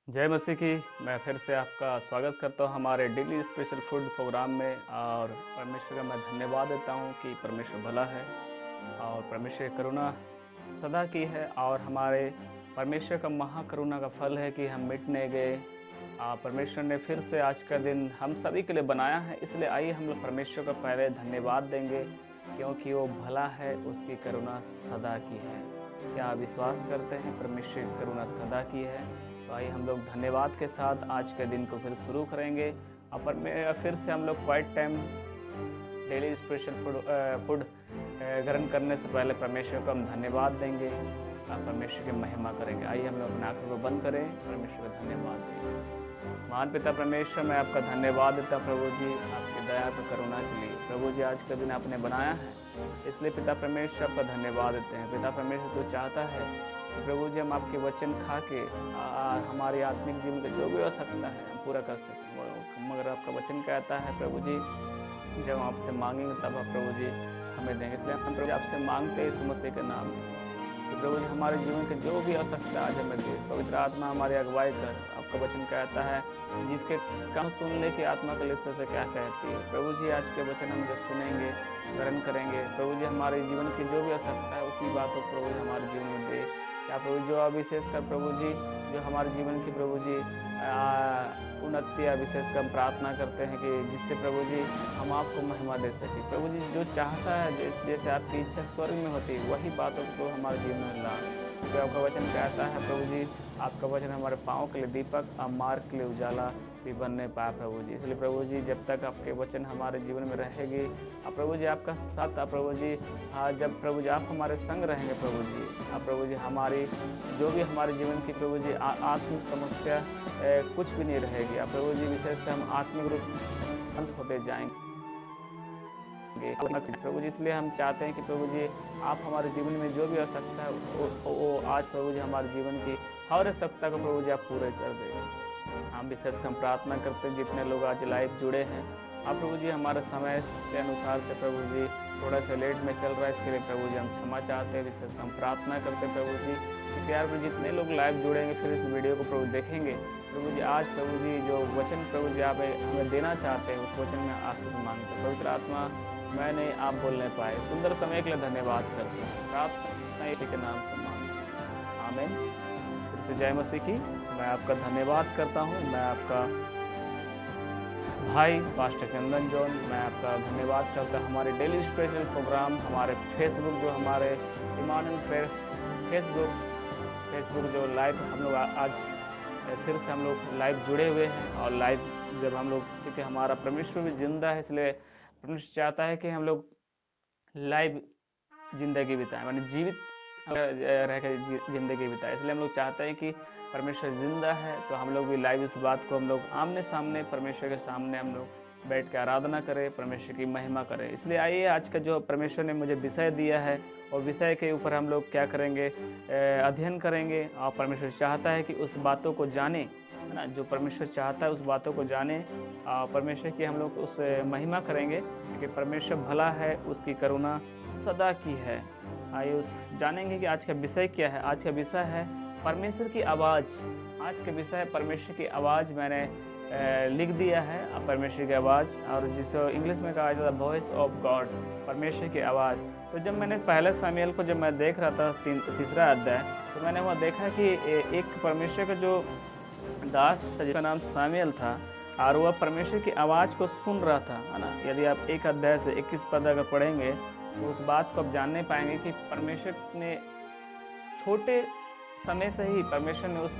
जय मसीह की। मैं फिर से आपका स्वागत करता हूँ हमारे डेली स्पेशल फूड प्रोग्राम में। और परमेश्वर का मैं धन्यवाद देता हूँ कि परमेश्वर भला है और परमेश्वर की करुणा सदा की है। और हमारे परमेश्वर का महाकरुणा का फल है कि हम मिट नहीं गए। परमेश्वर ने फिर से आज का दिन हम सभी के लिए बनाया है, इसलिए आइए हम लोग परमेश्वर का पहले धन्यवाद देंगे क्योंकि वो भला है, उसकी करुणा सदा की है। क्या आप विश्वास करते हैं परमेश्वर की करुणा सदा की है? तो आइए हम लोग धन्यवाद के साथ आज के दिन को फिर शुरू करेंगे। और फिर से हम लोग quiet time daily special food ग्रहण करने से पहले परमेश्वर को हम धन्यवाद देंगे और परमेश्वर की महिमा करेंगे। आइए हम लोग अपने आंखों को बंद करें, परमेश्वर का धन्यवाद देंगे। महान पिता परमेश्वर, मैं आपका धन्यवाद देता प्रभु जी, आपकी दया और करुणा के लिए। प्रभु जी, आज का दिन आपने बनाया है, इसलिए पिता परमेश्वर आपका धन्यवाद देते हैं। पिता परमेश्वर तो चाहता है कि प्रभु जी हम आपके वचन खा के हमारी आत्मिक जीवन का जो भी आवश्यकता है हम पूरा कर सकें। मगर आपका वचन कहता है प्रभु जी, जब हम आपसे मांगेंगे तब आप प्रभु जी हमें देंगे। इसलिए हम प्रभु जी आपसे मांगते हैं यीशु मसीह के नाम से कि प्रभु जी हमारे जीवन के जो भी आवश्यकता आज हमें दे। पवित्र आत्मा हमारी अगुवाई कर। आपका वचन कहता है जिसके काम सुनने की आत्मा के लिस्से से क्या कहती है। प्रभु जी आज के वचन हम जब सुनेंगे, ग्रहण करेंगे, प्रभु जी हमारे जीवन की जो भी आवश्यकता है उसी बातों को प्रभु जी हमारे जीवन में दे। क्या प्रभु जो विशेषकर प्रभु जी जो हमारे जीवन की प्रभु जी उन्नति या विशेषकर हम प्रार्थना करते हैं कि जिससे प्रभु जी हम आपको महिमा दे सके। प्रभु जी जो चाहता है जैसे आपकी इच्छा स्वर्ग में होती है वही बातों को हमारे जीवन में ला। तो आपका वचन कहता है प्रभु जी, आपका वचन हमारे पाँव के लिए दीपक और मार्ग के लिए उजाला भी बनने पाए प्रभु जी। इसलिए प्रभु जी जब तक आपके वचन हमारे जीवन में रहेगी अब प्रभु जी आपका साथ प्रभु जी जब प्रभु जी आप हमारे संग रहेंगे प्रभु जी, अब प्रभु जी हमारी जो भी हमारे जीवन की प्रभु जी आत्मिक समस्या कुछ भी नहीं रहेगी। अब प्रभु जी विशेषकर हम आत्मिक रूप अंत होते जाएंगे प्रभु जी। इसलिए हम चाहते हैं कि प्रभु जी आप हमारे जीवन में जो भी आवश्यकता है वो आज प्रभु जी हमारे जीवन की हर आवश्यकता को प्रभु जी आप पूरे कर देंगे। हम विशेषकर हम प्रार्थना करते हैं जितने लोग आज लाइव जुड़े हैं, आप प्रभु जी हमारे समय के अनुसार से प्रभु जी थोड़ा सा लेट में चल रहा है, इसके लिए प्रभु जी हम क्षमा चाहते हैं। विशेष हम प्रार्थना करते हैं प्रभु जी कि प्यार में जितने लोग लाइव जुड़ेंगे फिर इस वीडियो को प्रभु देखेंगे, प्रभु जी आज प्रभु जी जो वचन प्रभु जी आप हमें देना चाहते हैं उस वचन में आशीष मांगते हैं। पवित्र आत्मा मैं नहीं आप बोल नहीं पाए, सुंदर समय के लिए धन्यवाद करते हैं। प्रार्थना यीशु के नाम से मांगते हैं, आमीन। फिर से जय मसीह की। मैं आपका धन्यवाद करता हूँ। मैं आपका भाई पास्टर चंदन जॉन, मैं आपका धन्यवाद करता हूँ। हमारे डेली स्पेशल प्रोग्राम हमारे फेसबुक जो हमारे इमानुएल फेसबुक जो लाइव हम लोग आज फिर से हम लोग लाइव जुड़े हुए हैं। और लाइव जब हम लोग, क्योंकि हमारा परमेश्वर भी जिंदा है इसलिए परमेश्वर चाहता है कि हम लोग लाइव जिंदगी बिताएं, माने जीवित रहकर जिंदगी बिताएं। इसलिए हम लोग चाहते हैं कि परमेश्वर जिंदा है तो हम लोग भी लाइव इस बात को हम लोग आमने सामने परमेश्वर के सामने हम लोग बैठ के आराधना करें, परमेश्वर की महिमा करें। इसलिए आइए आज का जो परमेश्वर ने मुझे विषय दिया है और विषय के ऊपर हम लोग क्या करेंगे, अध्ययन करेंगे। और परमेश्वर चाहता है कि उस बातों को जाने, है ना, जो परमेश्वर चाहता है उस बातों को जाने। परमेश्वर की हम लोग उस महिमा करेंगे क्योंकि परमेश्वर भला है, उसकी करुणा सदा की है। आइए उस जानेंगे कि आज का विषय क्या है। आज का विषय है परमेश्वर की आवाज़। आज का विषय है परमेश्वर की आवाज़। मैंने लिख दिया है परमेश्वर की आवाज़, और जिसे इंग्लिश में कहा जाता है वॉइस ऑफ गॉड, परमेश्वर की आवाज़। तो जब मैंने पहले सामुएल को जब मैं देख रहा था तीसरा अध्याय, तो मैंने वहाँ देखा कि एक परमेश्वर का जो दास था जिसका नाम सामुएल था और वह परमेश्वर की आवाज़ को सुन रहा था, है ना। यदि आप एक अध्याय से 21 पद अगर पढ़ेंगे तो उस बात को आप जानने पाएंगे कि परमेश्वर ने छोटे समय से ही परमेश्वर ने उस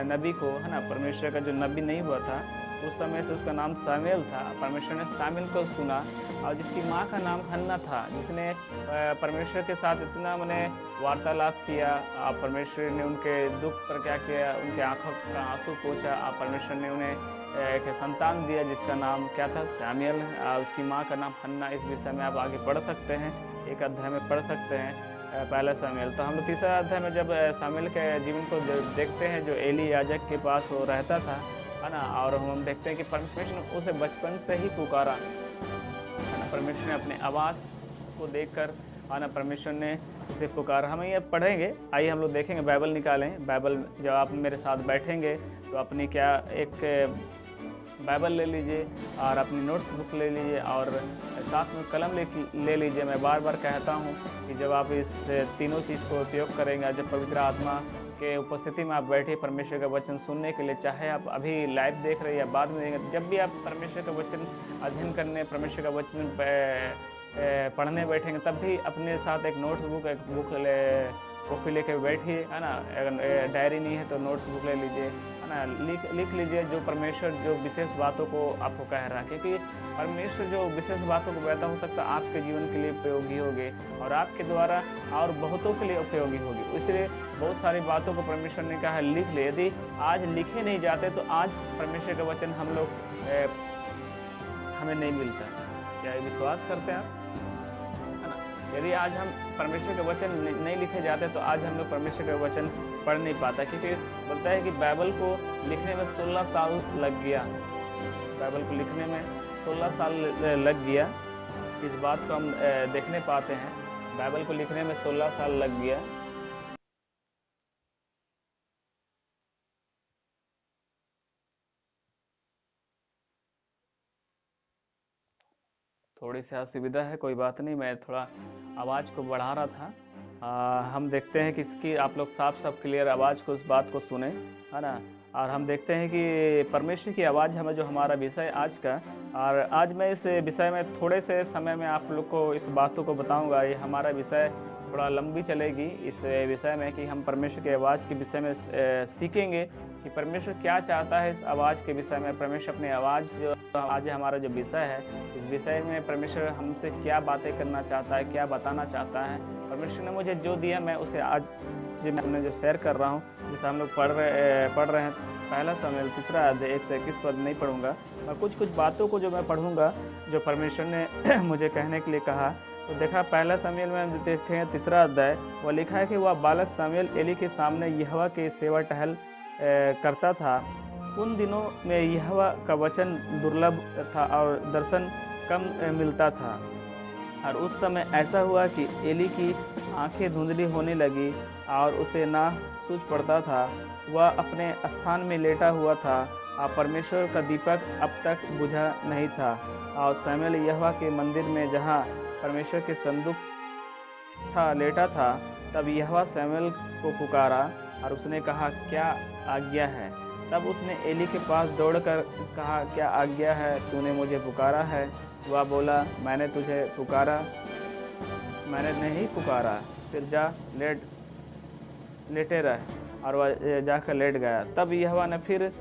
नबी को, है ना, परमेश्वर का जो नबी नहीं हुआ था उस समय से उसका नाम सामुएल था। परमेश्वर ने सामुएल को सुना और जिसकी माँ का नाम हन्ना था, जिसने परमेश्वर के साथ इतना मैंने वार्तालाप किया। परमेश्वर ने उनके दुख पर क्या किया, उनके आंखों का आंसू पोंछा। परमेश्वर ने उन्हें एक संतान दिया जिसका नाम क्या था, सामुएल। उसकी माँ का नाम हन्ना। इस विषय में आप आगे पढ़ सकते हैं, एक अध्याय में पढ़ सकते हैं पहला सामुएल। तो हम लोग तीसरा अध्याय में जब सामुएल के जीवन को देखते हैं जो एली याजक के पास वो रहता था, है ना, और हम देखते हैं कि परमेश्वर ने उसे बचपन से ही पुकारा, है ना। परमेश्वर ने अपने आवाज़ को देखकर हाँ ना, परमेश्वर ने उसे पुकारा। हम ये पढ़ेंगे, आइए हम लोग देखेंगे, बाइबल निकालें। बाइबल जब आप मेरे साथ बैठेंगे तो अपनी क्या एक बाइबल ले लीजिए और अपनी नोट्स बुक ले लीजिए और साथ में कलम ले लीजिए। मैं बार बार कहता हूँ कि जब आप इस तीनों चीज़ को उपयोग करेंगे, जब पवित्र आत्मा के उपस्थिति में आप बैठे परमेश्वर का वचन सुनने के लिए, चाहे आप अभी लाइव देख रहे हैं या बाद में देखेंगे, जब भी आप परमेश्वर का वचन अध्ययन करने, परमेश्वर का वचन पढ़ने बैठेंगे, तब भी अपने साथ एक नोट्स बुक, एक बुक लेके बैठिए, है ना। अगर डायरी नहीं है तो नोट्स बुक ले लीजिए, है ना। लिख लीजिए जो परमेश्वर जो विशेष बातों को आपको कह रहा है, क्योंकि परमेश्वर जो विशेष बातों को कहता हो सकता है आपके जीवन के लिए उपयोगी होगी और आपके द्वारा और बहुतों के लिए उपयोगी होगी। इसलिए बहुत सारी बातों को परमेश्वर ने कहा है लिख ले। यदि आज लिखे नहीं जाते तो आज परमेश्वर का वचन हम लोग हमें नहीं मिलता। क्या ये विश्वास करते हैं आप, है ना। यदि आज हम परमेश्वर के वचन नहीं लिखे जाते तो आज हम लोग परमेश्वर का वचन पढ़ नहीं पाता, क्योंकि बोलता है कि बाइबल को लिखने में 16 साल लग गया। बाइबल को लिखने में 16 साल लग गया। इस बात को हम देखने पाते हैं, बाइबल को लिखने में 16 साल लग गया। थोड़ी सी असुविधा है, कोई बात नहीं, मैं थोड़ा आवाज़ को बढ़ा रहा था। हम देखते हैं कि इसकी आप लोग साफ क्लियर आवाज़ को, उस बात को सुने, है ना। और हम देखते हैं कि परमेश्वर की आवाज़ हमें, जो हमारा विषय आज का, और आज मैं इस विषय में थोड़े से समय में आप लोग को इस बातों को बताऊंगा। ये हमारा विषय थोड़ा लंबी चलेगी इस विषय में, कि हम परमेश्वर की आवाज़ के विषय में सीखेंगे कि परमेश्वर क्या चाहता है इस आवाज़ के विषय में। परमेश्वर अपनी आवाज़, जो आज हमारा जो विषय है, इस विषय में परमेश्वर हमसे क्या बातें करना चाहता है, क्या बताना चाहता है। परमेश्वर ने मुझे जो दिया मैं उसे आज मैं जो शेयर कर रहा हूँ। जैसे हम लोग पढ़ रहे हैं पहला शमूएल 3 अध्याय 1 से 21 पद नहीं पढ़ूंगा, और कुछ बातों को जो मैं पढ़ूंगा जो परमेश्वर ने मुझे कहने के लिए कहा। तो देखा पहला शमूएल में देखें 3 अध्याय, वह लिखा है कि वह बालक शमूएल एली के सामने यहोवा की सेवा टहल करता था। उन दिनों में यहोवा का वचन दुर्लभ था और दर्शन कम मिलता था। और उस समय ऐसा हुआ कि एली की आंखें धुंधली होने लगी और उसे ना सूझ पड़ता था। वह अपने स्थान में लेटा हुआ था और परमेश्वर का दीपक अब तक बुझा नहीं था। और शमूएल यहोवा के मंदिर में, जहाँ परमेश्वर के संदूक था, लेटा था। तब यहोवा शमूएल को पुकारा और उसने कहा, क्या आज्ञा है? तब उसने एली के पास दौड़कर कहा, क्या आज्ञा है? तूने मुझे पुकारा है? वह बोला, मैंने तुझे पुकारा, मैंने नहीं पुकारा। फिर जा लेटे रह। और वह जाकर लेट गया। तब यहोवा ने फिर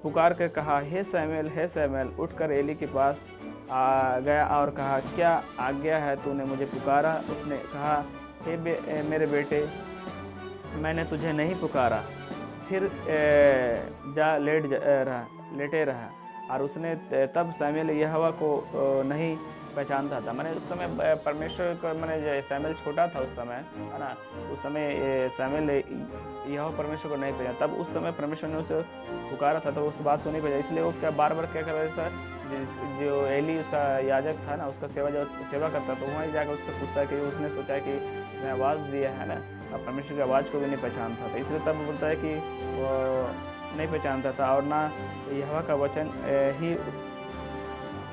पुकार कर कहा, हे शमूएल, हे शमूएल। उठकर एली के पास आ गया और कहा, क्या आज्ञा है? तूने मुझे पुकारा? उसने कहा, हे मेरे बेटे, मैंने तुझे नहीं पुकारा। फिर जा लेटे रहा। और उसने तब शमूएल यहोवा को नहीं पहचानता था। मैंने उस समय परमेश्वर को, मैंने शमूएल छोटा था उस समय, है ना। उस समय शमूएल यहोवा परमेश्वर को नहीं पहचाना। तब उस समय परमेश्वर ने उसे पुकारा था तो उस बात को नहीं पहचाना। इसलिए वो क्या बार क्या कर रहा था, जो एली उसका याजक था ना, उसका सेवा करता, तो वहीं जाकर उससे पूछता कि उसने सोचा कि मैं आवाज़ दिया है ना, अब परमेश्वर की आवाज़ को भी नहीं पहचानता था। इसलिए तब बोलता है कि वो नहीं पहचानता था और ना यहोवा का वचन ही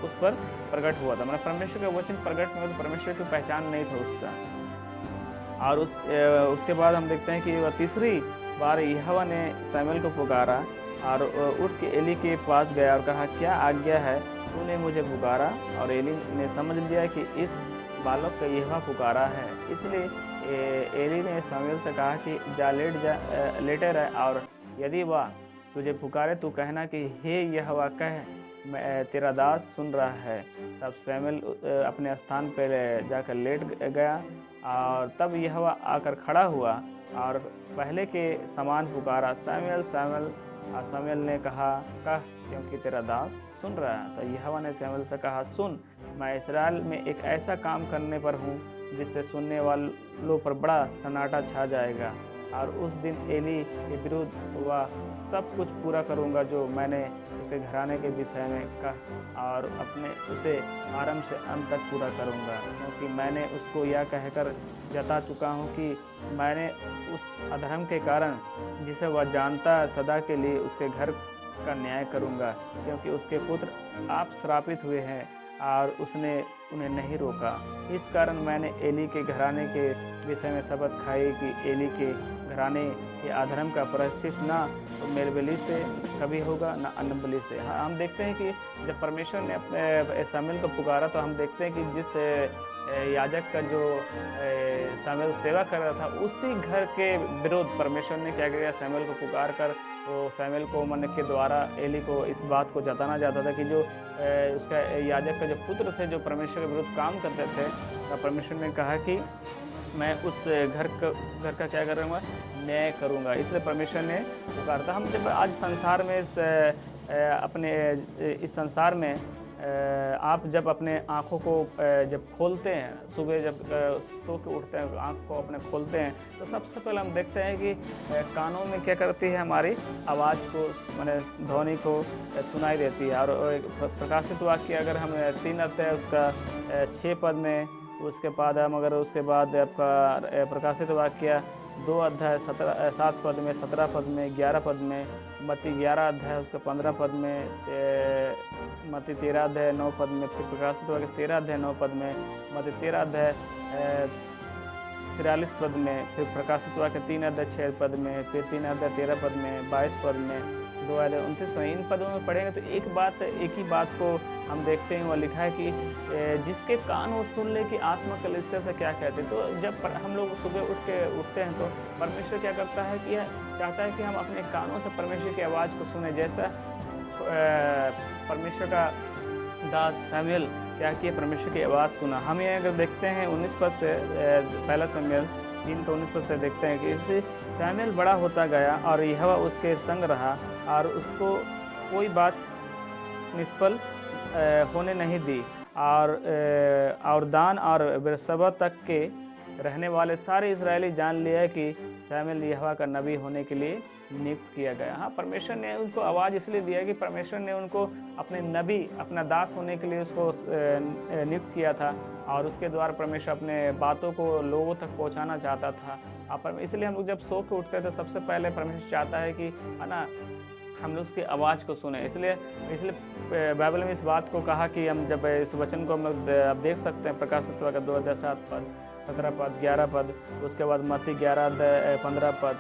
उस पर प्रकट हुआ था। मतलब परमेश्वर का वचन प्रकट हुआ तो परमेश्वर की पहचान नहीं था उसका। और उसके बाद हम देखते हैं कि वह तीसरी बार यहोवा ने शमूएल को पुकारा और उठ के एली के पास गया और कहा, क्या आज्ञा है? तूने मुझे पुकारा। और एली ने समझ लिया कि इस बालक का यहोवा पुकारा है। इसलिए एली ने शमूएल से कहा कि जा लेटे रह, और यदि वह तुझे पुकारे तो कहना कि हे यहोवा, कह, मैं तेरा दास सुन रहा है। तब शमूएल अपने स्थान पर जाकर लेट गया। और तब यहोवा आकर खड़ा हुआ और पहले के समान पुकारा, शमूएल, शमूएल। और शमूएल ने कहा, कह, क्योंकि तेरा दास सुन रहा है। तो यहोवा ने शमूएल से कहा, सुन, मैं इस्राएल में एक ऐसा काम करने पर हूँ जिससे सुनने वालों पर बड़ा सन्नाटा छा जाएगा। और उस दिन एली के विरुद्ध वह सब कुछ पूरा करूँगा जो मैंने उसके घराने के विषय में कहा, और अपने उसे आरंभ से अंत तक पूरा करूँगा, क्योंकि मैंने उसको यह कहकर जता चुका हूँ कि मैंने उस अधर्म के कारण जिसे वह जानता सदा के लिए उसके घर का न्याय करूँगा, क्योंकि उसके पुत्र आप श्रापित हुए हैं और उसने उन्हें नहीं रोका। इस कारण मैंने एली के घराने के विषय में शपथ खाई कि एली के घराने के अधर्म का प्रायश्चित ना तो मेलबलि से कभी होगा ना अन्नबलि से। हाँ, हम देखते हैं कि जब परमेश्वर ने अपने शमूएल को पुकारा तो हम देखते हैं कि जिस याजक का जो शमूएल सेवा कर रहा था उसी घर के विरुद्ध परमेश्वर ने क्या किया, शमूएल को पुकार कर वो शमूएल को मन के द्वारा एली को इस बात को जताना चाहता था कि जो उसका याजक का जो पुत्र थे जो परमेश्वर के विरुद्ध काम करते थे, परमेश्वर ने कहा कि मैं उस घर का क्या करूँगा, न्याय करूँगा। इसलिए परमेश्वर ने पुकारा था। हम जब आज संसार में इस संसार में आप जब अपने आँखों को जब खोलते हैं, सुबह जब सो के उठते हैं, आँख को अपने खोलते हैं, तो सबसे पहले हम देखते हैं कि कानों में क्या करती है, हमारी आवाज़ को माने ध्वनि को सुनाई देती है। और प्रकाशित वाक्य अगर हम 3 अध्याय उसका 6 पद में, उसके बाद हम अगर उसके बाद आपका प्रकाशित वाक्य 2 अध्याय 7 पद में, 17 पद में, 11 पद में, मत्ती 11 अध्याय उसका 15 पद में, मत्ती 13 अध्याय 9 पद में, फिर प्रकाशित वाक्य 13 अध्याय 9 पद में, मत्ती 13 अध्याय 43 पद में, फिर प्रकाशित वाक्य 3 अध्याय 6 पद में, फिर 3 अध्याय 13 पद में, 22 पद में, 2 अध्याय 29 पद। इन पदों में पढ़ेंगे तो एक ही बात को हम देखते हैं, वह लिखा है कि जिसके कान वो सुन ले कि आत्मा कलीसिया से क्या कहते हैं। तो जब हम लोग सुबह उठते हैं तो परमेश्वर क्या करता है कि चाहता है कि हम अपने कानों से परमेश्वर की आवाज़ को सुने। जैसा परमेश्वर का दास शमूएल क्या किया, परमेश्वर की आवाज़ सुना। हम ये अगर देखते हैं 19 पद से, पहला शमूएल 3:19 पद से देखते हैं कि इसे शमूएल बड़ा होता गया और यहोवा उसके संग रहा और उसको कोई बात निष्फल होने नहीं दी, और दान और बेरशेबा तक के रहने वाले सारे इजरायली जान लिया कि शमूएल यहोवा का नबी होने के लिए नियुक्त किया गया। हाँ, परमेश्वर ने उनको आवाज़ इसलिए दिया कि परमेश्वर ने उनको अपने नबी, अपना दास होने के लिए उसको नियुक्त किया था, और उसके द्वारा परमेश्वर अपने बातों को लोगों तक पहुंचाना चाहता था। इसलिए हम लोग जब सो के उठते थे सबसे पहले परमेश्वर चाहता है कि है ना, हम लोग उसकी आवाज़ को सुने। इसलिए बाइबल में इस बात को कहा कि हम जब इस वचन को हम आप देख सकते हैं, प्रकाशित वाक्य 2 अध्याय 7 पद, 17 पद, 11 पद, उसके बाद मत्ती 11 अध्याय 15 पद,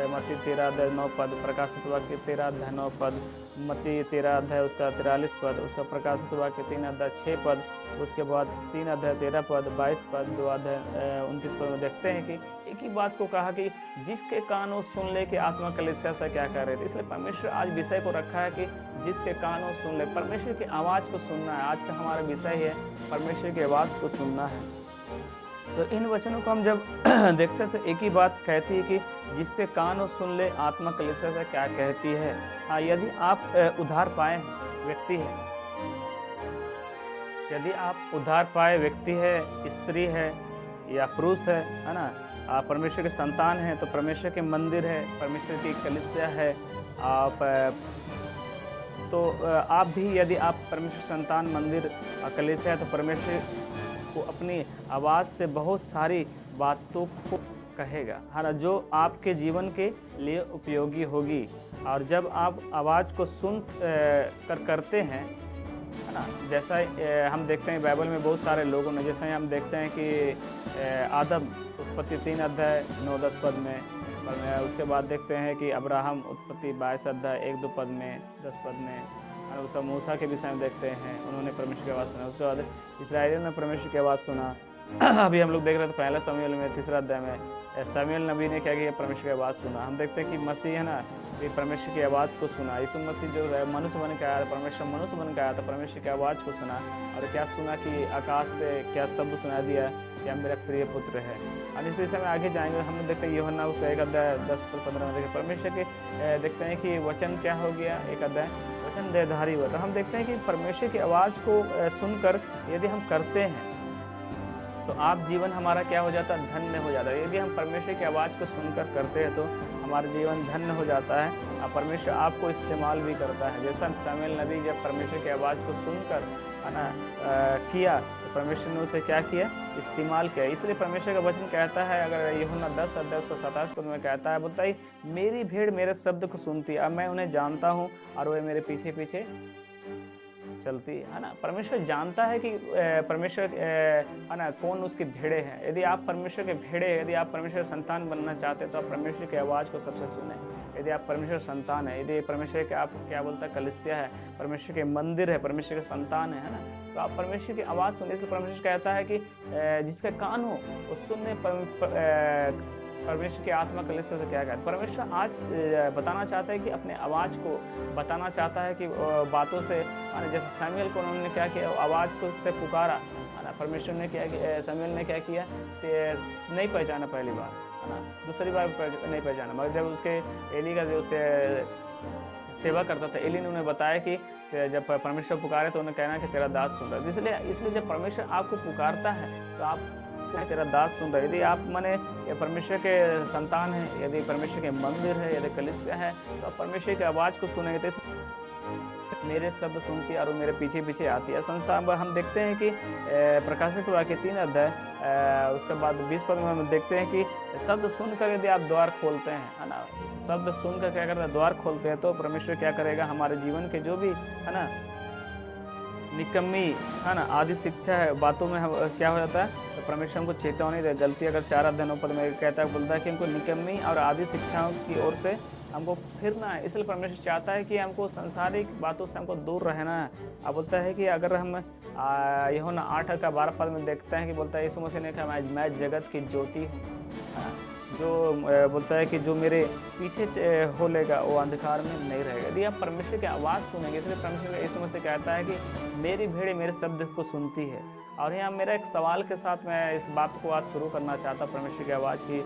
मत्ती 13 अध्याय 9 पद, प्रकाशित वाक्य 13 अध्याय 9 पद, मत्ती 13 अध्याय उसका 43 पद, उसका प्रकाशित वाक्य 3 अध्याय 6 पद, उसके बाद 3 अध्याय 13 पद, 22 पद, 2 अध्याय 29 पद में देखते हैं कि एक ही बात को कहा कि जिसके कान वो सुन ले कि आत्मा कलीसिया से क्या कह रहे थे। इसलिए परमेश्वर आज विषय को रखा है कि जिसके कान वो सुन ले, परमेश्वर की आवाज़ को सुनना है। आज का हमारा विषय है परमेश्वर की आवाज़ को सुनना है। तो इन वचनों को हम जब देखते हैं तो एक ही बात कहती है कि जिसके कान वो सुन ले आत्मा कलीसिया से क्या कहती है। यदि आप उद्धार पाए व्यक्ति है, यदि आप उद्धार पाए व्यक्ति है, स्त्री है या पुरुष है ना, आप परमेश्वर के संतान हैं, तो परमेश्वर के मंदिर है, परमेश्वर की कलीसिया है, आप भी यदि आप परमेश्वर संतान मंदिर कलीसिया है तो परमेश्वर को अपनी आवाज़ से बहुत सारी बातों को कहेगा, है ना, जो आपके जीवन के लिए उपयोगी होगी। और जब आप आवाज़ को सुन करते हैं, है ना, जैसा हम देखते हैं बाइबल में बहुत सारे लोगों ने, जैसे हम देखते हैं कि आदम उत्पत्ति 3 अध्याय 9-10 पद में, उसके बाद देखते हैं कि अब्राहम उत्पत्ति 22 अध्याय 1-2 पद में, 10 पद में, और उसका मूसा के विषय में देखते हैं, उन्होंने परमेश्वर की आवाज़ सुना। उसके बाद इस्राएलियों ने परमेश्वर की आवाज़ सुना। अभी हम लोग देख रहे थे पहला शमूएल में 3 अध्याय में शमूएल नबी ने क्या किया, परमेश्वर की आवाज़ सुना। हम देखते हैं कि मसीह है ना, ये परमेश्वर की आवाज़ को सुना। यीशु मसीह जो है मनुष्य बन के आया था, परमेश्वर मनुष्य बन के आया था, परमेश्वर की आवाज़ को सुना। और क्या सुना कि आकाश से क्या शब्द सुना दिया, क्या मेरा प्रिय पुत्र है। और इस विषय में आगे जाएंगे, हम लोग देखते हैं यूहन्ना उसका 1 अध्याय 10-15 में देखते परमेश्वर के देखते हैं कि वचन क्या हो गया, 1 अध्याय वचन देहधारी हुआ। तो हम देखते हैं कि परमेश्वर की आवाज़ को सुनकर यदि हम करते हैं तो आप जीवन हमारा क्या हो जाता है, धन्य हो जाता है। यदि हम परमेश्वर की आवाज़ को सुनकर करते हैं तो हमारा जीवन धन्य हो जाता है और परमेश्वर आपको इस्तेमाल भी करता है। जैसा शमूएल नबी जब परमेश्वर की आवाज़ को सुनकर है ना किया तो परमेश्वर ने उसे क्या किया, इस्तेमाल किया। इसलिए परमेश्वर का वचन कहता है, अगर यूहन्ना 10 अध्याय 27 पद में कहता है, बोलता है मेरी भेड़ मेरे शब्द को सुनती है, अब मैं उन्हें जानता हूँ और वे मेरे पीछे पीछे चलती है ना। परमेश्वर जानता है कि परमेश्वर है ना कौन उसके भेड़े हैं। यदि आप परमेश्वर के भेड़े, यदि आप परमेश्वर संतान बनना चाहते हैं तो आप परमेश्वर की आवाज़ को सबसे सुने। यदि आप परमेश्वर संतान है, यदि परमेश्वर के आप क्या बोलता है कलीसिया है, परमेश्वर के मंदिर है, परमेश्वर के संतान है ना, तो आप परमेश्वर की आवाज़ सुने। इसलिए परमेश्वर कहता है कि जिसका कान हो वो सुनने। परमेश्वर की आत्मा कलीसिया से क्या कहता है, परमेश्वर आज बताना चाहता है कि अपने आवाज़ को बताना चाहता है कि बातों से, जैसे शमूएल को उन्होंने क्या किया, आवाज़ को से पुकारा है ना। परमेश्वर ने क्या किया, शमूएल ने क्या किया कि नहीं पहचाना पहली बार है ना, दूसरी बार नहीं पहचाना, मगर जब उसके एली का जो सेवा करता था, एली ने उन्हें बताया कि जब परमेश्वर पुकारे तो उन्हें कहना कि तेरा दास सुन रहा है। इसलिए जब परमेश्वर आपको पुकारता है तो आप तेरा दास सुन रहा है। यदि आप माने परमेश्वर के संतान हैं, यदि परमेश्वर के मंदिर है, यदि कलीसिया है, तो आप परमेश्वर की आवाज़ को सुनेंगे। तो मेरे शब्द सुनती है और वो मेरे पीछे पीछे आती है। संसार में हम देखते हैं कि प्रकाशित वाक्य 3 अध्याय उसके बाद 20 पद में हम देखते हैं कि शब्द सुनकर यदि आप द्वार खोलते हैं है ना, शब्द सुनकर क्या करते हैं, द्वार खोलते हैं, तो परमेश्वर क्या करेगा, हमारे जीवन के जो भी है ना निकम्मी है ना आदि शिक्षा है बातों में क्या हो जाता है, तो परमेश्वर हमको चेतावनी दे। गलती अगर 4 अध्याय 9 पद में कहता है, बोलता है कि हमको निकम्मी और आदि शिक्षाओं की ओर से हमको फिरना है। इसलिए परमेश्वर चाहता है कि हमको सांसारिक बातों से हमको दूर रहना है। अब बोलता है कि अगर हम यूहन्ना 8 का 12 पद में देखते हैं कि बोलता है यीशु मसीह ने कहा मैं जगत की ज्योति हूँ, जो बोलता है कि जो मेरे पीछे हो लेगा वो अंधकार में नहीं रहेगा। यदि आप परमेश्वर की आवाज़ सुनेंगे, इसलिए परमेश्वर यीशु मसीह कहता है कि मेरी भेड़ मेरे शब्द को सुनती है। और यहाँ मेरा एक सवाल के साथ मैं इस बात को आज शुरू करना चाहता, परमेश्वर की आवाज़ की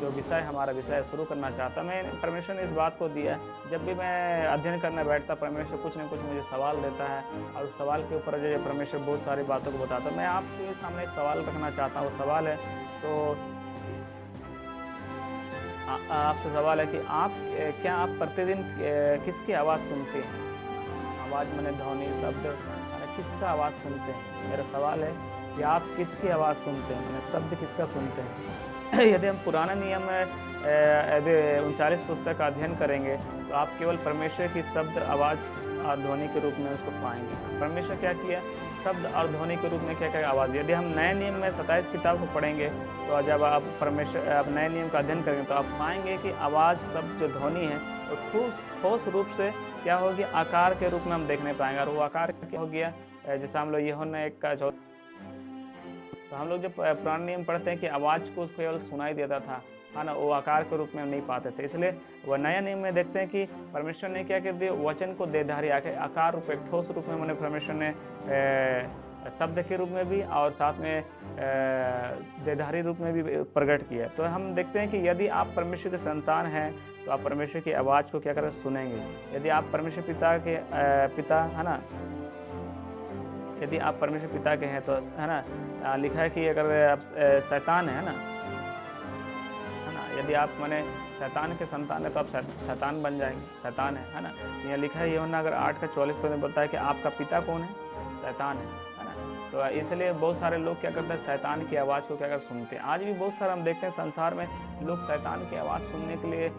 जो विषय हमारा विषय शुरू करना चाहता। मैं परमेश्वर ने इस बात को दिया, जब भी मैं अध्ययन करने बैठता परमेश्वर कुछ न कुछ मुझे सवाल देता है और उस सवाल के ऊपर जो परमेश्वर बहुत सारी बातों को बताता है। मैं आपके सामने एक सवाल रखना चाहता हूँ। सवाल है तो आपसे सवाल है कि क्या आप प्रतिदिन किसकी आवाज़ सुनते हैं? आवाज़ मैंने ध्वनि शब्द किसका आवाज़ सुनते हैं? मेरा सवाल है कि आप किसकी आवाज़ सुनते हैं, मैंने शब्द किसका सुनते हैं? यदि हम पुराना नियम में यदि 39 पुस्तक का अध्ययन करेंगे तो आप केवल परमेश्वर की शब्द आवाज़ और ध्वनि के रूप में उसको पाएंगे। परमेश्वर क्या किया, शब्द और ध्वनि के रूप में क्या क्या आवाज़। यदि हम नए नियम में 27 किताब को पढ़ेंगे तो जब आप नए नियम का अध्ययन करेंगे तो आप पाएंगे कि आवाज़ शब्द जो ध्वनि है वो ठोस रूप से क्या होगी, आकार के रूप में हम देखने पाएंगे। और वो आकार क्या हो गया, जैसे हम लोग यूहन्ना 1 का तो हम लोग जब पुराने नियम पढ़ते हैं कि आवाज़ को केवल सुनाई देता था है ना, वो आकार के रूप में नहीं पाते थे। इसलिए वह नया नियम में देखते हैं कि परमेश्वर ने क्या कर दिया, वचन को देधारी आकार रूप एक ठोस रूप में मैंने परमेश्वर ने शब्द के रूप में भी और साथ में देधारी रूप में भी प्रकट किया। तो हम देखते हैं कि यदि आप परमेश्वर के संतान हैं तो आप परमेश्वर की आवाज़ को क्या करें, सुनेंगे। यदि आप परमेश्वर पिता है ना, यदि आप परमेश्वर पिता के हैं तो है ना, लिखा है कि अगर आप शैतान है ना, यदि आप माने शैतान के संतान है तो आप शैतान बन जाएंगे, शैतान है ना। यहाँ लिखा है यूहन्ना अगर 8 का 44 पद में बोलता है कि आपका पिता कौन है, शैतान है ना। तो इसलिए बहुत सारे लोग क्या करते हैं, शैतान की आवाज़ को क्या कर सुनते हैं। आज भी बहुत सारे हम देखते हैं संसार में लोग शैतान की आवाज़ सुनने के लिए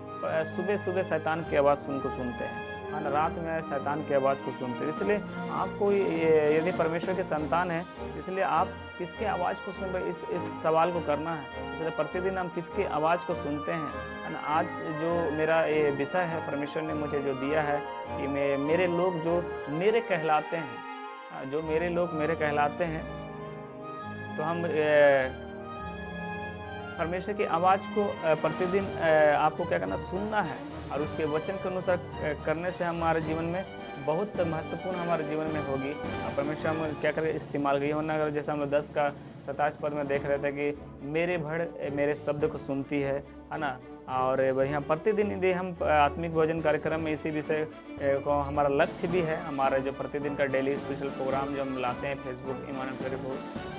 सुबह सुबह शैतान की आवाज़ सुनते हैं है ना, रात में शैतान की आवाज़ को सुनते हैं। इसलिए आपको यदि परमेश्वर के संतान है, इसलिए आप किसकी आवाज़ को सुन रहे, इस सवाल को करना है। इसलिए प्रतिदिन हम किसकी आवाज़ को सुनते हैं है ना। आज जो मेरा ये विषय है परमेश्वर ने मुझे जो दिया है कि मेरे लोग जो मेरे कहलाते हैं, जो मेरे लोग मेरे कहलाते हैं, तो हम परमेश्वर की आवाज़ को प्रतिदिन आपको क्या करना, सुनना है और उसके वचन के अनुसार करने से हमारे जीवन में बहुत महत्वपूर्ण हमारे जीवन में होगी। परमेश्वर हम क्या करें, इस्तेमाल करिए। वरना अगर जैसे हम लोग 10 का 27 पद में देख रहे थे कि मेरे भड़ मेरे शब्द को सुनती है ना। और यहाँ प्रतिदिन यदि हम आत्मिक भोजन कार्यक्रम में इसी विषय को हमारा लक्ष्य भी है। हमारा जो प्रतिदिन का डेली स्पेशल प्रोग्राम जो हम लाते हैं फेसबुक इमानुएल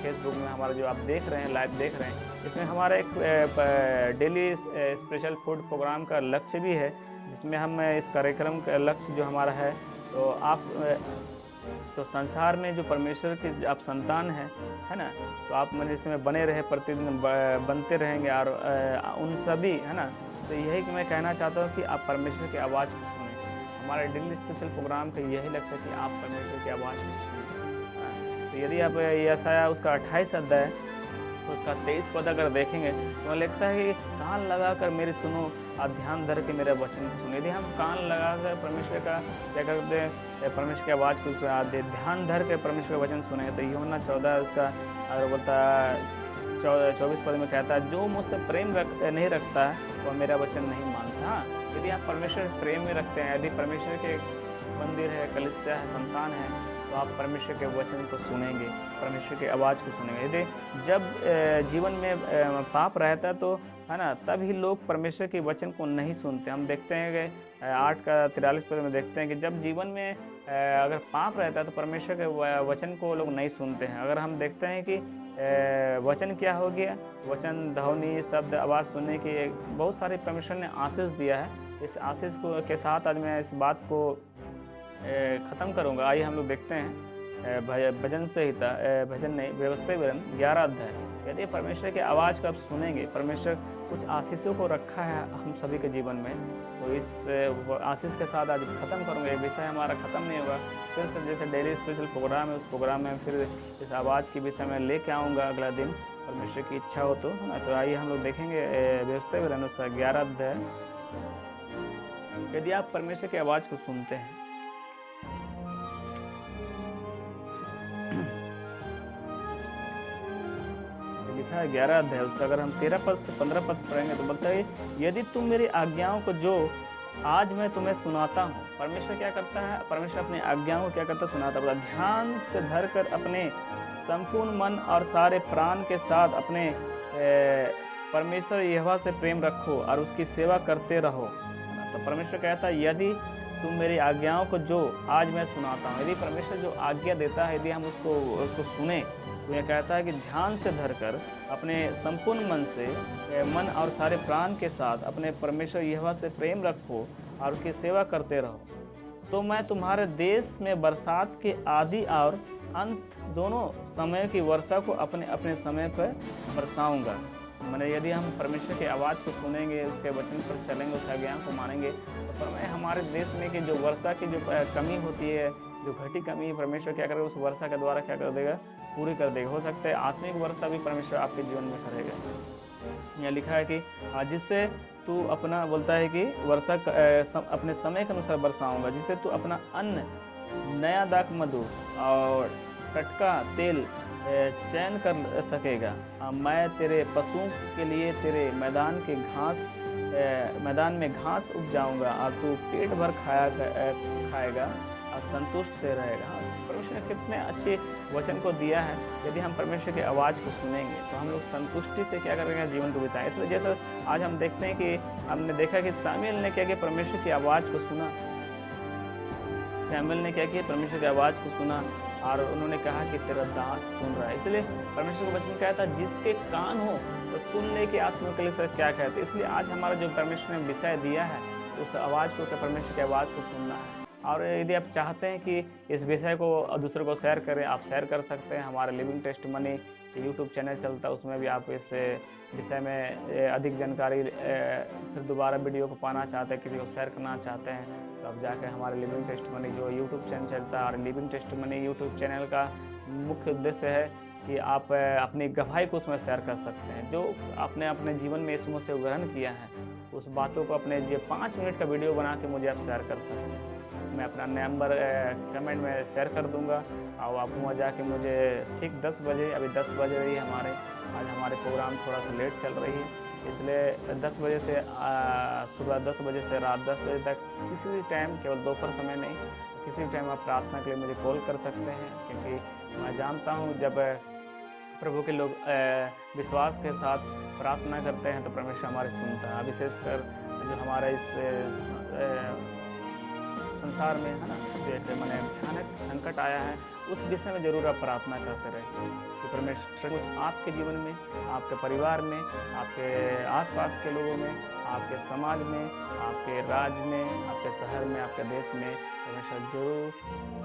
फेसबुक में हमारा जो आप देख रहे हैं, लाइव देख रहे हैं, इसमें हमारा एक डेली स्पेशल फूड प्रोग्राम का लक्ष्य भी है, जिसमें हम इस कार्यक्रम का लक्ष्य जो हमारा है, तो आप तो संसार में जो परमेश्वर के आप संतान हैं, है ना, तो आप मैंने इसमें बने रहे, प्रतिदिन बनते रहेंगे। और उन सभी, है ना, तो यही कि मैं कहना चाहता हूँ कि आप परमेश्वर की आवाज़ को सुनें। हमारे डेली स्पेशल प्रोग्राम का यही लक्ष्य है कि आप परमेश्वर की आवाज़ को सुनें। तो यदि आप यशायाह उसका 28 अध्याय तो उसका 23 पद अगर देखेंगे तो लगता है कि कान लगाकर मेरी सुनो और ध्यान धर के मेरा वचन सुनो। यदि हम कान लगाकर परमेश्वर का क्या करते हैं, परमेश्वर की आवाज़ को ध्यान धर के परमेश्वर का वचन सुनेंगे, तो यूहन्ना 14 उसका अगर बोलता 24 पद में कहता है, जो मुझसे प्रेम नहीं रखता वह मेरा वचन नहीं मानता। यदि आप परमेश्वर प्रेम में रखते हैं, यदि परमेश्वर के मंदिर है, कलीसिया है, संतान है, तो आप परमेश्वर के वचन को सुनेंगे, परमेश्वर की आवाज़ को सुनेंगे। यदि जब जीवन में पाप रहता है तो, है ना, तब ही लोग परमेश्वर के वचन को नहीं सुनते। हम देखते हैं कि 8 का 43 पद में देखते हैं कि जब जीवन में अगर पाप रहता है तो परमेश्वर के वचन को लोग नहीं सुनते हैं। अगर हम देखते हैं कि वचन क्या हो गया, वचन, ध्वनि, शब्द, आवाज़ सुनने की बहुत सारे परमेश्वर ने आशीष दिया है। इस आशीष को के साथ आज मैं इस बात को ख़त्म करूंगा। आइए हम लोग देखते हैं भजन संहिता, भजन नहीं, व्यवस्था विवरण 11 अध्याय। यदि परमेश्वर की आवाज़ को आप सुनेंगे, परमेश्वर कुछ आशीषों को रखा है हम सभी के जीवन में, तो इस आशीष के साथ आज ख़त्म करूंगा। ये विषय हमारा ख़त्म नहीं होगा। फिर से जैसे डेली स्पेशल प्रोग्राम है, उस प्रोग्राम में फिर इस आवाज़ के विषय में लेके आऊँगा अगला दिन, परमेश्वर की इच्छा हो तो, है ना। तो आइए हम लोग देखेंगे व्यवस्था विवरण उसका 11 अध्याय। यदि आप परमेश्वर की आवाज़ को सुनते हैं, लिखा है 11 अध्याय उसका, अगर हम 13 पद से 15 पद पढ़ेंगे तो बोलता है, यदि तुम मेरी आज्ञाओं को जो आज मैं तुम्हें सुनाता हूँ। परमेश्वर क्या करता है, परमेश्वर अपनी आज्ञाओं को क्या करता है, सुनाता है। ध्यान से धर कर अपने संपूर्ण मन और सारे प्राण के साथ अपने परमेश्वर यहोवा से प्रेम रखो और उसकी सेवा करते रहो। तो परमेश्वर कहता है, यदि तुम मेरी आज्ञाओं को जो आज मैं सुनाता हूँ, यदि परमेश्वर जो आज्ञा देता है, यदि हम उसको सुने, तो यह कहता है कि ध्यान से धरकर अपने संपूर्ण मन से, मन और सारे प्राण के साथ अपने परमेश्वर यहोवा से प्रेम रखो और उसकी सेवा करते रहो, तो मैं तुम्हारे देश में बरसात के आदि और अंत दोनों समय की वर्षा को अपने अपने समय पर बरसाऊंगा। मैंने यदि हम परमेश्वर की आवाज़ को सुनेंगे, उसके वचन पर चलेंगे, उस आज्ञा को मानेंगे, तो परमेश्वर हमारे देश में कि जो वर्षा की जो कमी होती है, जो घटी कमी, परमेश्वर क्या करेगा, उस वर्षा के द्वारा क्या कर देगा, पूरी कर देगा। हो सकता है आत्मिक वर्षा भी परमेश्वर आपके जीवन में करेगा। यहाँ लिखा है कि जिससे तू अपना, बोलता है कि वर्षा अपने समय के अनुसार बरसाऊंगा, जिससे तू अपना अन्न, नया दाख मधु और टटका तेल चयन कर सकेगा। मैं तेरे पशुओं के लिए तेरे मैदान में घास उपजाऊंगा और तू पेट भर खाएगा और संतुष्ट से रहेगा। परमेश्वर ने कितने अच्छे वचन को दिया है। यदि हम परमेश्वर की आवाज़ को सुनेंगे तो हम लोग संतुष्टि से क्या करेंगे, जीवन को बिताएं। इसलिए जैसे आज हम देखते हैं कि हमने देखा कि सामुएल ने क्या किया, परमेश्वर की आवाज़ को सुना। सामुएल ने क्या किया, परमेश्वर की आवाज़ को सुना और उन्होंने कहा कि तेरा दास सुन रहा है। इसलिए परमेश्वर का वचन कहता है, जिसके कान हो तो सुनने के आत्मा के लिए सर क्या कहते हैं। इसलिए आज हमारा जो परमेश्वर ने विषय दिया है, उस आवाज़ को, परमेश्वर की आवाज़ को सुनना है। और यदि आप चाहते हैं कि इस विषय को दूसरों को शेयर करें, आप शेयर कर सकते हैं। हमारा लिविंग टेस्टिमनी यूट्यूब चैनल चलता है, उसमें भी आप इस विषय में अधिक जानकारी फिर दोबारा वीडियो को पाना चाहते हैं, किसी को शेयर करना चाहते हैं, तो आप जाकर हमारे लिविंग टेस्टिमनी जो यूट्यूब चैनल चलता है, और लिविंग टेस्टिमनी यूट्यूब चैनल का मुख्य उद्देश्य है कि आप अपनी गवाही को उसमें शेयर कर सकते हैं। जो आपने अपने जीवन में यीशु मसीह को ग्रहण किया है, उस बातों को अपने 5 मिनट का वीडियो बना के मुझे आप शेयर कर सकते हैं। मैं अपना नंबर कमेंट में शेयर कर दूंगा और आप वहाँ जाके मुझे ठीक 10 बजे, अभी 10 बज रही है आज हमारे प्रोग्राम थोड़ा सा लेट चल रही है, इसलिए 10 बजे से सुबह 10 बजे से रात 10 बजे तक किसी भी टाइम, केवल दोपहर समय नहीं, किसी भी टाइम आप प्रार्थना के लिए मुझे कॉल कर सकते हैं। क्योंकि मैं जानता हूँ जब प्रभु के लोग विश्वास के साथ प्रार्थना करते हैं तो परमेश्वर हमारे सुनता है। विशेषकर जो हमारा इस संसार में है ना, जो एक मैंने भयानक संकट आया है, उस विषय में जरूर आप प्रार्थना करते रहे कि परमेश्वर कुछ आपके जीवन में, आपके परिवार में, आपके आसपास के लोगों में, आपके समाज में, आपके राज्य में, आपके शहर में, आपके देश में परमेश्वर जरूर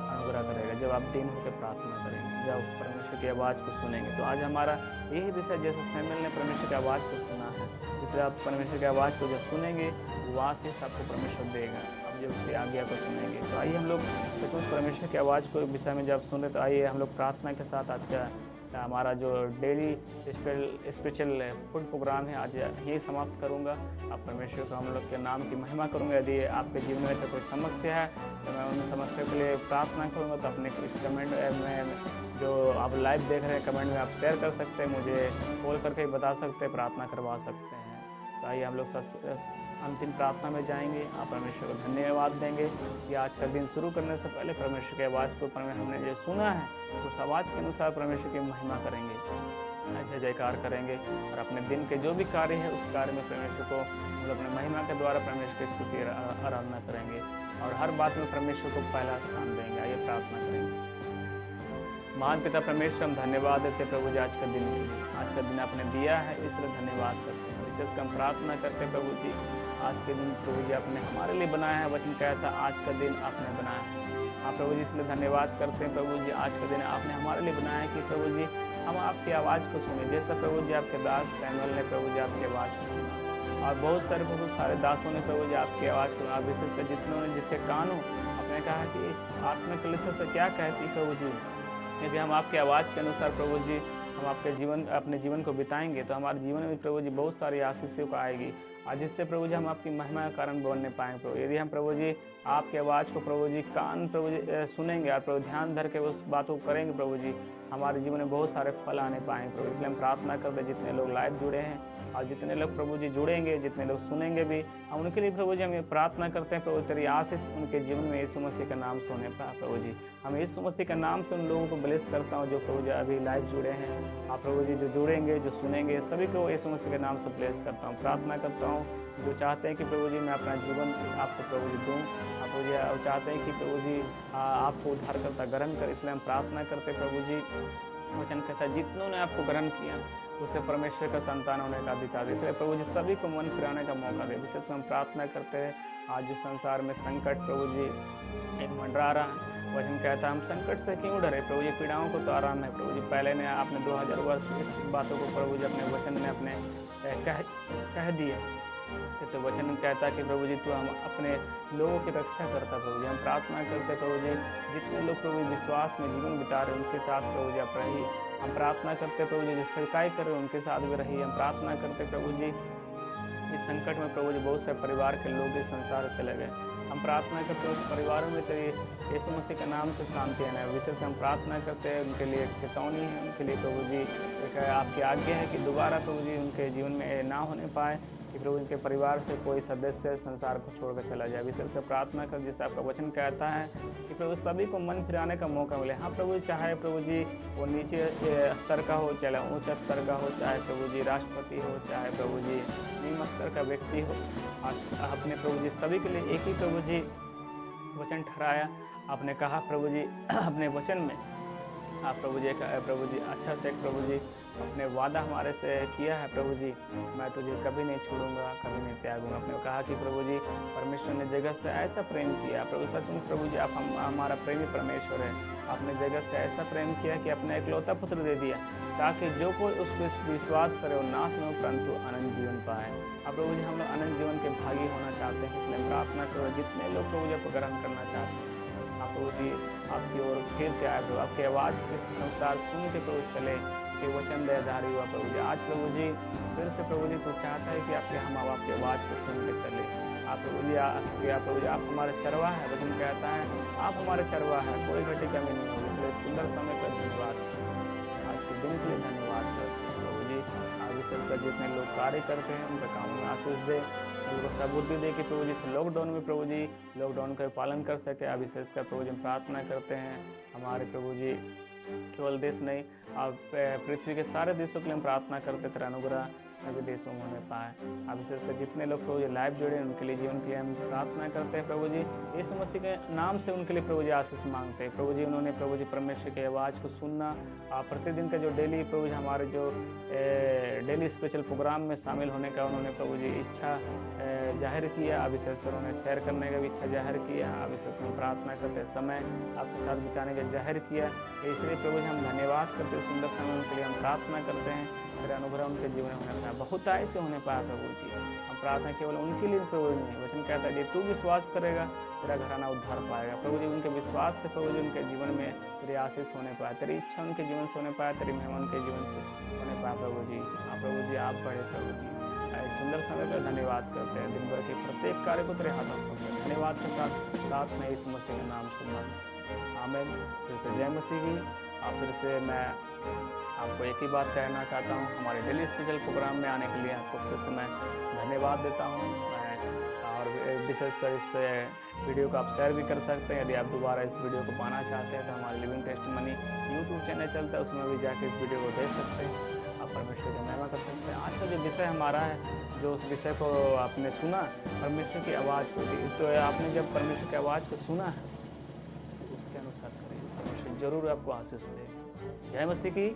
अनुग्रह करेगा जब आप दिन होकर प्रार्थना करेंगे, जब परमेश्वर की आवाज़ को सुनेंगे। तो आज हमारा यही विषय, जैसे सैमुअल ने परमेश्वर की आवाज़ को सुना है, इसलिए आप परमेश्वर की आवाज़ को जब सुनेंगे वो आशीष आपको परमेश्वर देगा, आप जब उसकी आज्ञा को सुनेंगे। तो आइए हम लोग सचमुच परमेश्वर की आवाज़ को विषय में जब सुन रहे, तो आइए हम लोग प्रार्थना के साथ आज का हमारा जो डेली स्पिरिचुअल फूड प्रोग्राम है आज यही समाप्त करूंगा। आप परमेश्वर को हम लोग के नाम की महिमा करूंगा। यदि आपके जीवन में ऐसा कोई समस्या है तो मैं उन समस्या के लिए प्रार्थना करूंगा। तो अपने इस कमेंट में जो आप लाइव देख रहे हैं, कमेंट में आप शेयर कर सकते हैं, मुझे कॉल करके बता सकते हैं, प्रार्थना करवा सकते हैं। तो आइए हम लोग अंतिम प्रार्थना में जाएंगे। आप परमेश्वर को धन्यवाद देंगे कि आज का दिन शुरू करने से पहले परमेश्वर की आवाज़ को हमने जो सुना है उस आवाज़ के अनुसार परमेश्वर की महिमा करेंगे, जय जयकार करेंगे और अपने दिन के जो भी कार्य है उस कार्य में परमेश्वर को मतलब अपने महिमा के द्वारा परमेश्वर की स्तुति आराधना करेंगे और हर बात में परमेश्वर को पहला स्थान देंगे। आइए प्रार्थना करेंगे। महान पिता परमेश्वर, हम धन्यवाद देते प्रभु जी आज का दिन के लिए, आज का दिन आपने दिया है इसलिए धन्यवाद करते हैं। विशेषकर हम प्रार्थना करते हैं प्रभु जी आज के दिन प्रभु जी आपने हमारे लिए बनाया है, वचन कहता है आज का दिन आपने बनाया है। आप प्रभु जी इसलिए धन्यवाद करते हैं प्रभु जी आज का दिन आपने हमारे लिए बनाया है कि प्रभु जी हम आपकी आवाज़ को सुने, जैसा प्रभु जी आपके दास सैमुअल ने प्रभु जी आपकी आवाज़ को सुना और बहुत सारे प्रभु सारे दासों ने प्रभु जी आपकी आवाज़ को सुना। विशेषकर जितनों ने जिसके कान हो, आपने कहा कि आत्मा कलीसिया से क्या कहती प्रभु जी, यदि हम आपकी आवाज़ के अनुसार प्रभु जी हम अपने जीवन को बिताएंगे तो हमारे जीवन में प्रभु जी बहुत सारी आशीषों को आएगी और जिससे प्रभु जी हम आपकी महिमा का कारण बनने पाएंगे। प्रभु यदि हम प्रभु जी आपकी आवाज़ को प्रभु जी कान प्रभु जी सुनेंगे और प्रभु ध्यान धर के उस बातों को करेंगे प्रभु जी, हमारे जीवन में बहुत सारे फल आने पाएंगे प्रभु। इसलिए हम प्रार्थना करते हैं जितने लोग लाइव जुड़े हैं और जितने लोग प्रभु जी जुड़ेंगे, जितने लोग सुनेंगे भी, हम उनके लिए प्रभु जी हम ये प्रार्थना करते हैं प्रभु तेरी आशीष उनके जीवन में यीशु मसीह का नाम से होने पाए प्रभु जी। हम यीशु मसीह का नाम से उन लोगों को ब्लेस करता हूँ जो प्रभु जी अभी लाइव जुड़े हैं। आप प्रभु जी जो जुड़ेंगे, जो सुनेंगे, सभी को यीशु मसीह के नाम से ब्लेस करता हूँ। प्रार्थना करता हूँ जो चाहते हैं कि प्रभु जी मैं अपना जीवन आपको प्रभु जी दूँ, आप प्रभु जी चाहते हैं कि प्रभु जी आपको उद्धार करता ग्रहण कर, इसलिए हम प्रार्थना करते प्रभु जी। वचन कहता है जितनों ने आपको ग्रहण किया उसे परमेश्वर का संतान होने का अधिकार, इसलिए प्रभु जी सभी को मन फिराने का मौका दे। विशेष हम प्रार्थना करते हैं आज जो संसार में संकट प्रभु जी एक मंडरा रहा है, वचन कहता है हम संकट से क्यों डरे प्रभु जी, पीड़ाओं को तो आराम है प्रभु जी। पहले ने आपने 2000 वर्ष इस बातों को प्रभु जी अपने वचन में अपने कह दिए। तो वचन कहता है कि प्रभु जी तू हम अपने लोगों की रक्षा करता प्रभु जी। हम प्रार्थना करते प्रभु जी जितने लोग प्रभु विश्वास में जीवन बिता रहे उनके साथ प्रभु जी आप रहिए। हम प्रार्थना करते प्रभु जी जिस सेवकाई कर रहे उनके साथ भी रहिए। हम प्रार्थना करते प्रभु जी इस संकट में प्रभु जी बहुत से परिवार के लोग इस संसार चले गए, हम प्रार्थना करते हैं उस परिवारों में तेरी यीशु मसीह के नाम से शांति आना है। विशेष हम प्रार्थना करते हैं उनके लिए एक चेतावनी है, उनके लिए प्रभु जी एक आपकी आज्ञा है कि दोबारा प्रभु जी उनके जीवन में ना होने पाए कि प्रभु उनके परिवार से कोई सदस्य संसार को छोड़कर चला जाए। विशेषकर प्रार्थना कर जैसे आपका वचन कहता है कि प्रभु सभी को मन फिराने का मौका मिले। हाँ प्रभु चाहे प्रभु जी वो नीचे स्तर का हो, चाहे ऊंचा स्तर का हो, चाहे प्रभु जी राष्ट्रपति हो, चाहे प्रभु जी निम्न स्तर का व्यक्ति हो, अपने प्रभु जी सभी के लिए एक ही प्रभु जी वचन ठहराया। आपने कहा प्रभु जी अपने वचन में आप प्रभु जी अच्छा से प्रभु जी अपने वादा हमारे से किया है प्रभु जी, मैं तुझे कभी नहीं छोड़ूंगा, कभी नहीं त्यागूंगा। आपने कहा कि प्रभु जी परमेश्वर ने जगत से ऐसा प्रेम किया प्रभु, सचमुच प्रभु जी आप हमारा प्रेमी परमेश्वर है। आपने जगत से ऐसा प्रेम किया कि अपने इकलौता पुत्र दे दिया ताकि जो कोई उस पर विश्वास करे वो नाश न हो परंतु अनंत जीवन पाए। अब प्रभु जी हम लोग अनंत जीवन के भागी होना चाहते हैं, इसलिए प्रार्थना करो जितने लोग प्रभु जी को ग्रहण करना चाहते हैं आप प्रभु जी आपकी ओर फिर के आए प्रभु, आपकी आवाज़ के अनुसार सुन के प्रभु चले कि वचन देहधारी हुआ प्रभु जी। आज प्रभु जी फिर से प्रभु जी तो चाहता है कि आपके हम आपकी आवाज़ को सुन के चले। आप प्रभु जी आप हमारे चरवा है, वचन कहता है आप हमारे चरवा है, कोई घटी कमी नहीं होगी। इसलिए सुंदर समय पर धन्यवाद, आज के दिन के लिए धन्यवाद करते हैं प्रभु जी। आगे विशेषकर जितने लोग कार्य करते हैं उनके कामों में आशीष दे, उनको सबूर्दी दे कि प्रभु जी से लॉकडाउन में प्रभु जी लॉकडाउन का पालन कर सके। विशेषकर प्रभु जी प्रार्थना करते हैं हमारे प्रभु जी केवल देश नहीं, आप पृथ्वी के सारे देशों के लिए हम प्रार्थना करते, तेरा अनुग्रह सभी देशों में होने पाए। आप विशेषकर जितने लोग प्रभु जी लाइव जुड़े हैं उनके लिए, जीवन के लिए हम प्रार्थना करते हैं प्रभु जी। यीशु मसीह के नाम से उनके लिए प्रभु जी आशीष मांगते हैं प्रभु जी। उन्होंने प्रभु जी परमेश्वर की आवाज़ को सुनना, प्रतिदिन का जो डेली प्रभु जी हमारे जो डेली स्पेशल प्रोग्राम में शामिल होने का उन्होंने प्रभु जी इच्छा जाहिर किया। अब विशेषकर उन्हें शेयर करने का भी इच्छा जाहिर किया। अब विशेषकर प्रार्थना करते समय आपके साथ बिताने का जाहिर किया। इसलिए प्रभु जी हम धन्यवाद करते हैं, सुंदर समय उनके लिए हम प्रार्थना करते हैं। तेरा अनुग्रह उनके जीवन में होने पाया, बहुत ऐसे होने पाया प्रभु जी। हम प्रार्थना केवल उनके लिए प्रभु जी नहीं, वचन कहता है तू विश्वास करेगा तेरा घराना उद्धार पाएगा प्रभु जी। उनके विश्वास से प्रभु जी उनके जीवन में तेरी आशीष होने पाया, तेरी इच्छा उनके जीवन से होने पाया, तेरी महिमा उनके जीवन से होने पाया प्रभु जी। प्रभु जी आप बढ़े प्रभु जी। इस सुंदर समय पर धन्यवाद करते हैं, दिन भर के प्रत्येक कार्य को तेरे हाथों से सौंपते हैं। धन्यवाद के साथ प्रार्थना यीशु मसीह के नाम से आमीन। फिर से जय मसीह की। फिर से मैं आपको एक ही बात कहना चाहता हूँ, हमारे डेली स्पेशल प्रोग्राम में आने के लिए आपको फिर से मैं धन्यवाद देता हूँ। और विशेषकर इस वीडियो को आप शेयर भी कर सकते हैं। यदि आप दोबारा इस वीडियो को पाना चाहते हैं तो हमारे लिविंग टेस्टिमनी यूट्यूब चैनल चलता है, उसमें भी जाके इस वीडियो को देख सकते हैं। आप परमेश्वर की महिमा कर सकते हैं। आज का जो विषय हमारा है, जो उस विषय को आपने सुना, परमेश्वर की आवाज़ को, तो आपने जब परमेश्वर की आवाज़ को सुना है तो उसके अनुसार करिए, परमेश्वर जरूर आपको आशीष देगा। जय मसीह की।